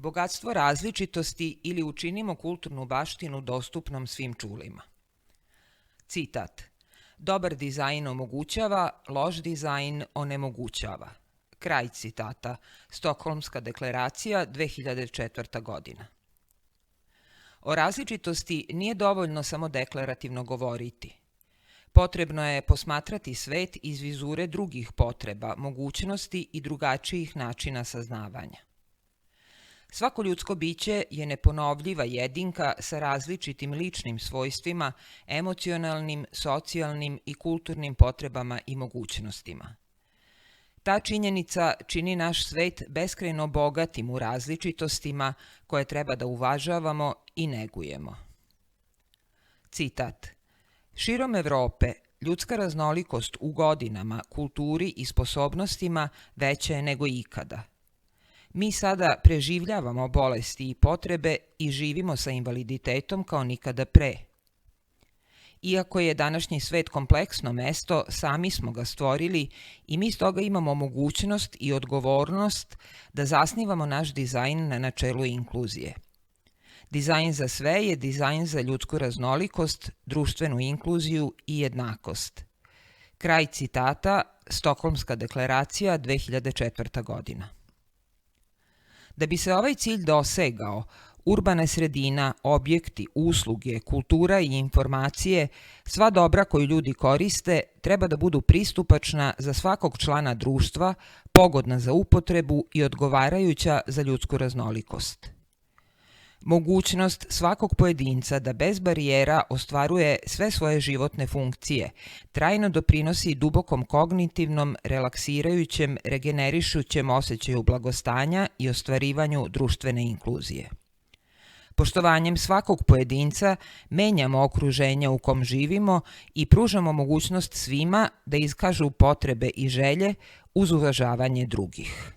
bogatstvo različitosti ili učinimo kulturnu baštinu dostupnom svim čulima. Citat: dobar dizajn omogućava, loš dizajn onemogućava. Kraj citata. Stokholmska deklaracija, 2004. godina. O različitosti nije dovoljno samo deklarativno govoriti. Potrebno je posmatrati svet iz vizure drugih potreba, mogućnosti i drugačijih načina saznavanja. Svako ljudsko biće je neponovljiva jedinka sa različitim ličnim svojstvima, emocionalnim, socijalnim i kulturnim potrebama i mogućnostima. Ta činjenica čini naš svet beskrajno bogatim u različitostima koje treba da uvažavamo i negujemo. Citat: širom Evrope ljudska raznolikost u godinama, kulturi i sposobnostima veća je nego ikada. Mi sada preživljavamo bolesti i potrebe i živimo sa invaliditetom kao nikada pre. Iako je današnji svet kompleksno mesto, sami smo ga stvorili i mi stoga imamo mogućnost i odgovornost da zasnivamo naš dizajn na načelu inkluzije. Dizajn za sve je dizajn za ljudsku raznolikost, društvenu inkluziju i jednakost. Kraj citata, Stokholmska deklaracija, 2004. godina. Da bi se ovaj cilj dosegao, urbana sredina, objekti, usluge, kultura i informacije, sva dobra koju ljudi koriste, treba da budu pristupačna za svakog člana društva, pogodna za upotrebu i odgovarajuća za ljudsku raznolikost. Mogućnost svakog pojedinca da bez barijera ostvaruje sve svoje životne funkcije trajno doprinosi dubokom kognitivnom, relaksirajućem, regenerišućem osjećaju blagostanja i ostvarivanju društvene inkluzije. Poštovanjem svakog pojedinca menjamo okruženje u kom živimo i pružamo mogućnost svima da iskažu potrebe i želje uz uvažavanje drugih.